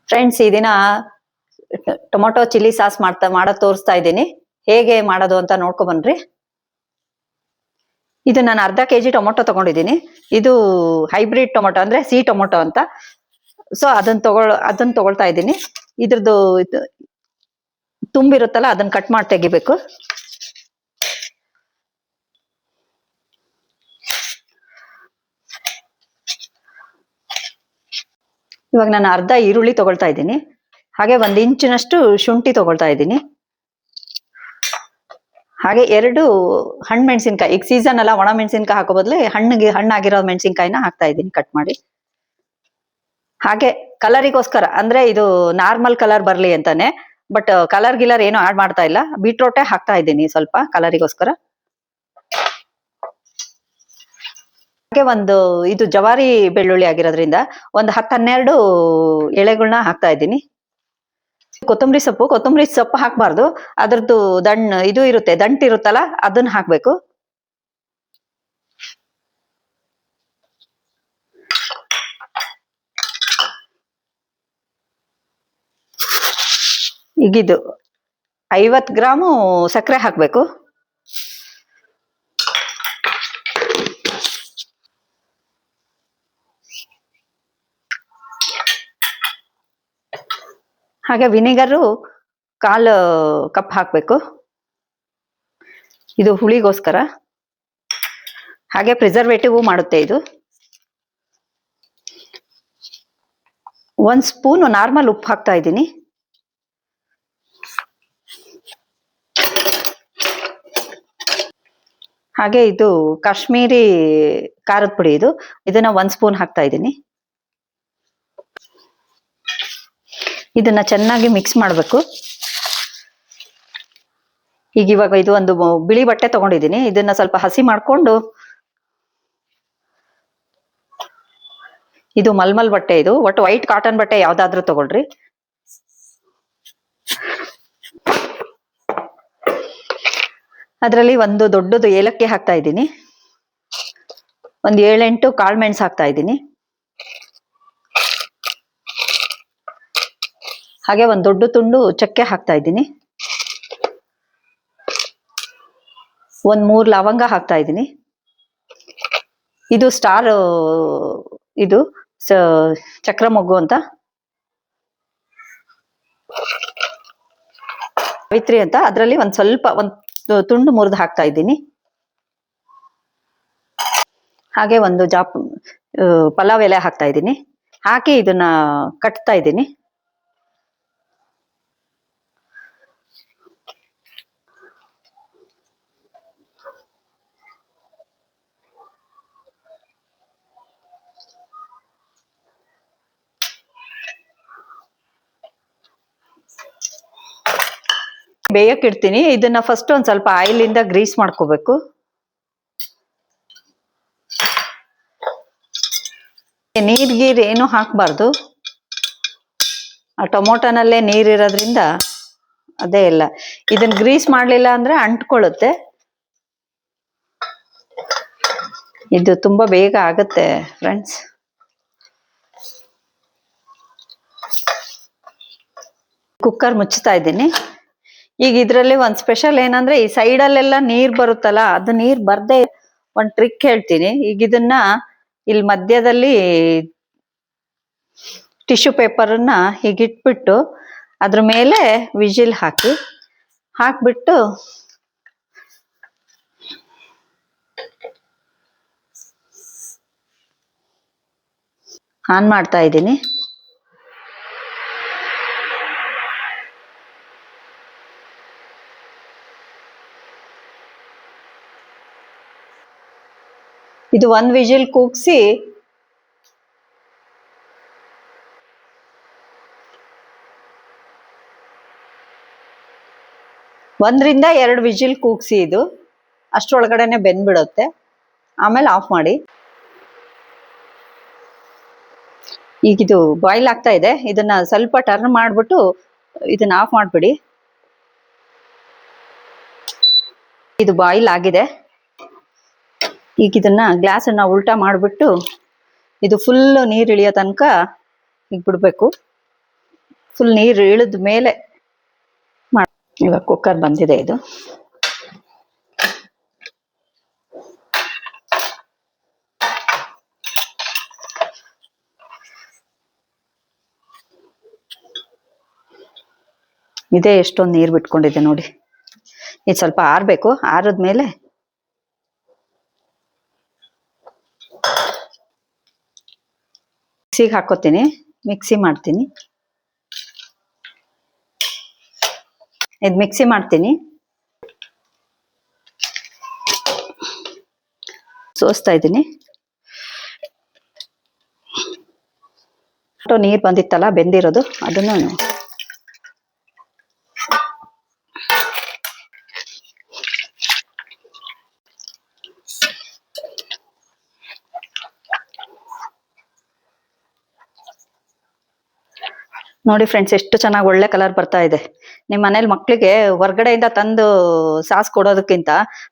Friends, ಈ ದಿನ tomato chilli sauce ಮಾಡೋದ್ ತೋರಿಸ್ತಾ ಇದ್ದೀನಿ. ಹೇಗೆ ಮಾಡೋದು ಅಂತ ನೋಡ್ಕೊ ಬನ್ರಿ. ಇದು ನಾನು ಅರ್ಧ ಕೆಜಿ ಟೊಮೊಟೊ ತಗೊಂಡಿದ್ದೀನಿ. ಇದು ಹೈಬ್ರಿಡ್ ಟೊಮೊಟೊ ಅಂದ್ರೆ ಸಿ ಟೊಮೊಟೊ ಅಂತ. ಸೊ ಅದನ್ನ ತಗೊಳ್ತಾ ಇದ್ದೀನಿ. ಇದ್ರದ್ದು ತುಂಬಿರುತ್ತಲ್ಲ ಅದನ್ನ ಕಟ್ ಮಾಡಿ ತೆಗಿಬೇಕು. ಇವಾಗ ನಾನು ಅರ್ಧ ಈರುಳ್ಳಿ ತಗೊಳ್ತಾ ಇದ್ದೀನಿ. ಹಾಗೆ 1 ಇಂಚಿನಷ್ಟು ಶುಂಠಿ ತಗೊಳ್ತಾ ಇದ್ದೀನಿ. ಹಾಗೆ 2 ಹಣ್ಣು ಮೆಣಸಿನ್ಕಾಯಿ. ಈಗ ಸೀಸನ್ ಅಲ್ಲ, ಒಣ ಮೆಣಸಿನ್ಕಾಯಿ ಹಾಕೋ ಬದಲು ಹಣ್ಣಾಗಿರೋ ಮೆಣಸಿನ್ಕಾಯಿನ ಹಾಕ್ತಾ ಇದ್ದೀನಿ ಕಟ್ ಮಾಡಿ. ಹಾಗೆ ಕಲರಿಗೋಸ್ಕರ ಅಂದ್ರೆ ಇದು ನಾರ್ಮಲ್ ಕಲರ್ ಬರ್ಲಿ ಅಂತಾನೆ, ಬಟ್ ಕಲರ್ ಗಿಲರ್ ಏನು ಆಡ್ ಮಾಡ್ತಾ ಇಲ್ಲ. ಬೀಟ್ರೋಟೆ ಹಾಕ್ತಾ ಇದ್ದೀನಿ ಸ್ವಲ್ಪ ಕಲರಿಗೋಸ್ಕರ. ಹಾಗೆ ಇದು ಜವಾರಿ ಬೆಳ್ಳುಳ್ಳಿ ಆಗಿರೋದ್ರಿಂದ 10-12 ಎಳೆಗಳನ್ನ ಹಾಕ್ತಾ ಇದ್ದೀನಿ. ಕೊತ್ತಂಬರಿ ಸೊಪ್ಪು ಹಾಕ್ಬಾರ್ದು. ಅದ್ರದ್ದು ಇದು ಇರುತ್ತೆ, ದಂಟಿರುತ್ತಲ್ಲ ಅದನ್ನ ಹಾಕ್ಬೇಕು. ಈಗಿದು 50 ಗ್ರಾಮು ಸಕ್ಕರೆ ಹಾಕ್ಬೇಕು. ಹಾಗೆ ವಿನೆಗರು 1/4 ಕಪ್ ಹಾಕ್ಬೇಕು. ಇದು ಹುಳಿಗೋಸ್ಕರ. ಹಾಗೆ ಪ್ರಿಸರ್ವೇಟಿವ್ ಮಾಡುತ್ತೆ ಇದು. 1 ಸ್ಪೂನ್ ನಾರ್ಮಲ್ ಉಪ್ಪು ಹಾಕ್ತಾ ಇದ್ದೀನಿ. ಹಾಗೆ ಇದು ಕಾಶ್ಮೀರಿ ಖಾರದ ಪುಡಿ. ಇದನ್ನ 1 ಸ್ಪೂನ್ ಹಾಕ್ತಾ ಇದ್ದೀನಿ. ಇದನ್ನ ಚೆನ್ನಾಗಿ ಮಿಕ್ಸ್ ಮಾಡಬೇಕು. ಇವಾಗ ಇದು ಒಂದು ಬಿಳಿ ಬಟ್ಟೆ ತಗೊಂಡಿದ್ದೀನಿ. ಇದನ್ನ ಸ್ವಲ್ಪ ಹಸಿ ಮಾಡ್ಕೊಂಡು, ಇದು ಮಲ್ಮಲ್ ಬಟ್ಟೆ. ಇದು ಒಟ್ಟು ವೈಟ್ ಕಾಟನ್ ಬಟ್ಟೆ ಯಾವ್ದಾದ್ರೂ ತಗೊಳ್ರಿ. ಅದರಲ್ಲಿ ಒಂದು ದೊಡ್ಡದು ಏಲಕ್ಕಿ ಹಾಕ್ತಾ ಇದ್ದೀನಿ. 7-8 ಕಾಳು ಮೆಣಸು ಹಾಕ್ತಾ ಇದ್ದೀನಿ. ಹಾಗೆ ಒಂದು ದೊಡ್ಡ ತುಂಡು ಚಕ್ಕೆ ಹಾಕ್ತಾ ಇದ್ದೀನಿ. 3 ಲವಂಗ ಹಾಕ್ತಾ ಇದ್ದೀನಿ. ಇದು ಸ್ಟಾರ್, ಇದು ಚಕ್ರ ಮೊಗ್ಗು ಅಂತ, ಸಾವಿತ್ರಿ ಅಂತ. ಅದರಲ್ಲಿ ಒಂದು ತುಂಡು ಮುರಿದು ಹಾಕ್ತಾ ಇದ್ದೀನಿ. ಹಾಗೆ ಒಂದು ಪಲಾವ್ ಎಲೆ ಹಾಕ್ತಾ ಇದ್ದೀನಿ. ಹಾಕಿ ಇದನ್ನ ಕಟ್ತಾ ಇದ್ದೀನಿ. ಬೇಯಕ್ಕೆ ಇಡ್ತೀನಿ. ಇದನ್ನ ಫಸ್ಟ್ ಒಂದ್ ಸ್ವಲ್ಪ ಆಯಿಲ್ ಇಂದ ಗ್ರೀಸ್ ಮಾಡ್ಕೋಬೇಕು. ನೀರ್ ಏನು ಹಾಕ್ಬಾರ್ದು. ಆ ಟೊಮೊಟೊನಲ್ಲೇ ನೀರಿರೋದ್ರಿಂದ ಅದೇ ಇಲ್ಲ. ಇದನ್ನ ಗ್ರೀಸ್ ಮಾಡ್ಲಿಲ್ಲ ಅಂದ್ರೆ ಅಂಟ್ಕೊಳ್ಳುತ್ತೆ. ಇದು ತುಂಬಾ ಬೇಗ ಆಗುತ್ತೆ ಫ್ರೆಂಡ್ಸ್. ಕುಕ್ಕರ್ ಮುಚ್ಚುತ್ತಾ ಇದ್ದೀನಿ. ಈಗ ಇದ್ರಲ್ಲಿ ಒಂದು ಸ್ಪೆಷಲ್ ಏನಂದ್ರೆ, ಈ ಸೈಡಲ್ಲೆಲ್ಲ ನೀರ್ ಬರುತ್ತಲ್ಲ, ಅದು ನೀರ್ ಬರ್ದೆ ಒಂದು ಟ್ರಿಕ್ ಹೇಳ್ತೀನಿ. ಈಗ ಇದನ್ನ ಇಲ್ಲಿ ಮಧ್ಯದಲ್ಲಿ ಟಿಶ್ಯೂ ಪೇಪರನ್ನ ಹೀಗಿಟ್ಬಿಟ್ಟು ಅದ್ರ ಮೇಲೆ ವಿಜಿಲ್ ಹಾಕ್ಬಿಟ್ಟು ಆನ್ ಮಾಡ್ತಾ ಇದ್ದೀನಿ. ಇದು 1 ವಿಜಿಲ್ ಕೂಗ್ಸಿ ಒಂದರಿಂದ 2 ವಿಜಿಲ್ ಕೂಗ್ಸಿ. ಇದು ಅಷ್ಟರೊಳಗಡೆನೆ ಬೆಂದ್ಬಿಡುತ್ತೆ. ಆಮೇಲೆ ಆಫ್ ಮಾಡಿ. ಈಗ ಇದು ಬಾಯ್ಲ್ ಆಗ್ತಾ ಇದೆ. ಇದನ್ನ ಸ್ವಲ್ಪ ಟರ್ನ್ ಮಾಡ್ಬಿಟ್ಟು ಇದನ್ನ ಆಫ್ ಮಾಡ್ಬಿಡಿ. ಇದು ಬಾಯ್ಲ್ ಆಗಿದೆ. ಈಗ ಇದನ್ನ ಗ್ಲಾಸನ್ನ ಉಲ್ಟಾ ಮಾಡಿಬಿಟ್ಟು ಇದು ಫುಲ್ ನೀರು ಇಳಿಯೋ ತನಕ ಈಗ ಬಿಡಬೇಕು. ಫುಲ್ ನೀರು ಇಳಿದ ಮೇಲೆ ಇವಾಗ ಕುಕ್ಕರ್ ಬಂದಿದೆ ಇದು. ಇದೇ ಎಷ್ಟೊಂದು ನೀರು ಬಿಟ್ಕೊಂಡಿದೆ ನೋಡಿ. ಇದು ಸ್ವಲ್ಪ ಆರ್ಬೇಕು. ಆರಿದ್ಮೇಲೆ ಮಿಕ್ಸಿಗೆ ಹಾಕೋತೀನಿ, ಮಿಕ್ಸಿ ಮಾಡ್ತೀನಿ. ಇದು ಮಿಕ್ಸಿ ಮಾಡ್ತೀನಿ. ಸೋಸ್ತಾ ಇದ್ದೀನಿ. ನೀರು ಬಂದಿತ್ತಲ್ಲ ಬೆಂದಿರೋದು, ಅದನ್ನು ನೋಡಿ ಫ್ರೆಂಡ್ಸ್, ಎಷ್ಟು ಚೆನ್ನಾಗಿ ಒಳ್ಳೆ ಕಲರ್ ಬರ್ತಾ ಇದೆ. ನಿಮ್ಮ ಮನೇಲಿ ಮಕ್ಳಿಗೆ ಹೊರ್ಗಡೆಯಿಂದ ತಂದು ಸಾಸ್ ಕೊಡೋದಕ್ಕಿಂತ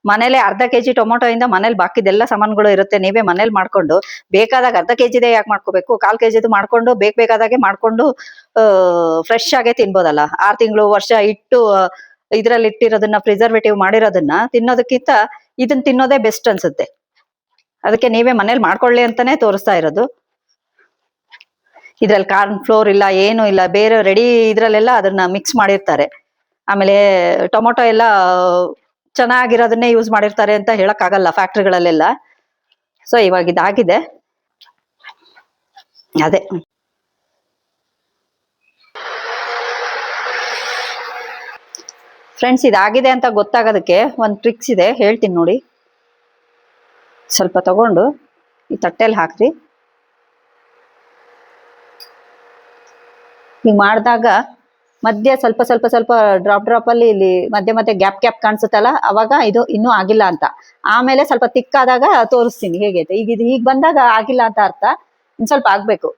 ಮನೇಲೆ ಅರ್ಧ ಕೆಜಿ ಟೊಮೊಟೊ ಇಂದ ಮನೇಲಿ ಬಾಕಿದೆಲ್ಲ ಸಾಮಾನುಗಳು ಇರುತ್ತೆ. ನೀವೇ ಮನೇಲಿ ಮಾಡ್ಕೊಂಡು ಬೇಕಾದಾಗ ಅರ್ಧ ಕೆಜಿದೇ ಯಾಕೆ ಮಾಡ್ಕೋಬೇಕು, 1/4 ಕೆಜಿದು ಮಾಡ್ಕೊಂಡು ಬೇಕಾದಾಗೆ ಮಾಡ್ಕೊಂಡು ಫ್ರೆಶ್ ಆಗೇ ತಿನ್ಬೋದಲ್ಲ. 6 ತಿಂಗಳು ವರ್ಷ ಇಟ್ಟು ಇದ್ರಲ್ಲಿ ಇಟ್ಟಿರೋದನ್ನ, ಪ್ರಿಸರ್ವೇಟಿವ್ ಮಾಡಿರೋದನ್ನ ತಿನ್ನೋದಕ್ಕಿಂತ ಇದನ್ನ ತಿನ್ನೋದೇ ಬೆಸ್ಟ್ ಅನ್ಸುತ್ತೆ. ಅದಕ್ಕೆ ನೀವೇ ಮನೇಲಿ ಮಾಡ್ಕೊಳ್ಳಿ ಅಂತಾನೆ ತೋರಿಸ್ತಾ ಇರೋದು. ಇದ್ರಲ್ಲಿ ಕಾರ್ನ್ ಫ್ಲೋರ್ ಇಲ್ಲ, ಏನು ಇಲ್ಲ, ಬೇರೆ ರೆಡಿ ಇದ್ರಲ್ಲೆಲ್ಲ ಅದನ್ನ ಮಿಕ್ಸ್ ಮಾಡಿರ್ತಾರೆ. ಆಮೇಲೆ ಟೊಮೊಟೊ ಎಲ್ಲ ಚೆನ್ನಾಗಿರೋದನ್ನೇ ಯೂಸ್ ಮಾಡಿರ್ತಾರೆ ಅಂತ ಹೇಳಕ್ ಆಗಲ್ಲ ಫ್ಯಾಕ್ಟ್ರಿಗಳಲ್ಲೆಲ್ಲ. ಸೊ ಇವಾಗ ಇದಾಗಿದೆ. ಅದೇ ಫ್ರೆಂಡ್ಸ್, ಇದಾಗಿದೆ ಅಂತ ಗೊತ್ತಾಗೋದಕ್ಕೆ ಒಂದು ಟ್ರಿಕ್ಸ್ ಇದೆ, ಹೇಳ್ತೀನಿ ನೋಡಿ. ಸ್ವಲ್ಪ ತಗೊಂಡು ಈ ತಟ್ಟೆಲಿ ಹಾಕ್ರಿ. ಹಿಂಗ್ ಮಾಡಿದಾಗ ಮಧ್ಯೆ ಸ್ವಲ್ಪ ಸ್ವಲ್ಪ ಸ್ವಲ್ಪ ಡ್ರಾಪ್ ಅಲ್ಲಿ ಇಲ್ಲಿ ಮಧ್ಯೆ ಗ್ಯಾಪ್ ಕಾಣಿಸುತ್ತಲ್ಲ, ಅವಾಗ ಇದು ಇನ್ನೂ ಆಗಿಲ್ಲ ಅಂತ. ಆಮೇಲೆ ಸ್ವಲ್ಪ ತಿಕ್ಕಾದಾಗ ತೋರಿಸ್ತೀನಿ ಹೇಗೈತೆ. ಈಗ ಇದು ಹೀಗ್ ಬಂದಾಗ ಆಗಿಲ್ಲ ಅಂತ ಅರ್ಥ. ಇನ್ ಸ್ವಲ್ಪ ಆಗ್ಬೇಕು.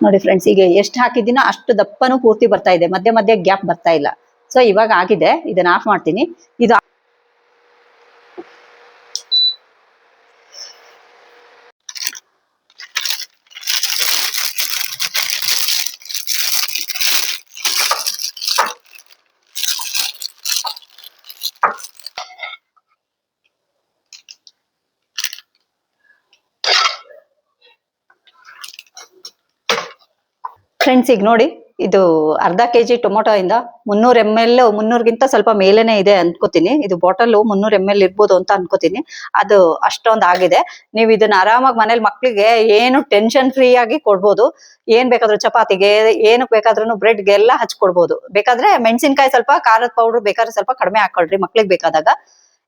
ನೋಡಿ ಫ್ರೆಂಡ್ಸ್, ಈಗ ಎಷ್ಟು ಹಾಕಿದ್ದೀನೋ ಅಷ್ಟು ದಪ್ಪನೂ ಪೂರ್ತಿ ಬರ್ತಾ ಇದೆ, ಮಧ್ಯೆ ಗ್ಯಾಪ್ ಬರ್ತಾ ಇಲ್ಲ. ಸೊ ಇವಾಗ ಆಗಿದೆ. ಇದನ್ನ ಆಫ್ ಮಾಡ್ತೀನಿ. ಇದು ಫ್ರೆಂಡ್ಸ್, ಈಗ ನೋಡಿ, ಇದು ಅರ್ಧ ಕೆಜಿ ಟೊಮೊಟೊ ಇಂದ 300 ml, 300ಗಿಂತ ಸ್ವಲ್ಪ ಮೇಲೇನೆ ಇದೆ ಅನ್ಕೋತೀನಿ. ಇದು ಬಾಟಲ್ 300 ml ಇರ್ಬೋದು ಅಂತ ಅನ್ಕೋತೀನಿ. ಅದು ಅಷ್ಟೊಂದು ಆಗಿದೆ. ನೀವು ಇದನ್ನ ಆರಾಮಾಗಿ ಮನೇಲಿ ಮಕ್ಳಿಗೆ ಏನು ಟೆನ್ಷನ್ ಫ್ರೀ ಆಗಿ ಕೊಡ್ಬೋದು. ಏನ್ ಬೇಕಾದ್ರೂ ಚಪಾತಿಗೆ, ಏನಕ್ ಬೇಕಾದ್ರೂ ಬ್ರೆಡ್ಗೆ ಎಲ್ಲ ಹಚ್ಕೊಡ್ಬೋದು. ಬೇಕಾದ್ರೆ ಮೆಣಸಿನ್ಕಾಯಿ ಸ್ವಲ್ಪ, ಖಾರದ ಪೌಡರ್ ಬೇಕಾದ್ರೆ ಸ್ವಲ್ಪ ಕಡಿಮೆ ಹಾಕೊಳ್ರಿ ಮಕ್ಳಿಗೆ ಬೇಕಾದಾಗ.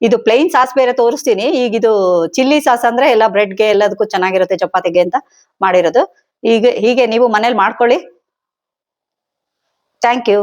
ಇದು ಪ್ಲೈನ್ ಸಾಸ್ ಬೇರೆ ತೋರಿಸ್ತೀನಿ. ಈಗ ಇದು ಚಿಲ್ಲಿ ಸಾಸ್ ಅಂದ್ರೆ ಎಲ್ಲ ಬ್ರೆಡ್ಗೆ ಎಲ್ಲದಕ್ಕೂ ಚೆನ್ನಾಗಿರುತ್ತೆ, ಚಪಾತಿಗೆ ಅಂತ ಮಾಡಿರೋದು. ಈಗ ಹೀಗೆ ನೀವು ಮನೇಲಿ ಮಾಡ್ಕೊಳ್ಳಿ. Thank you.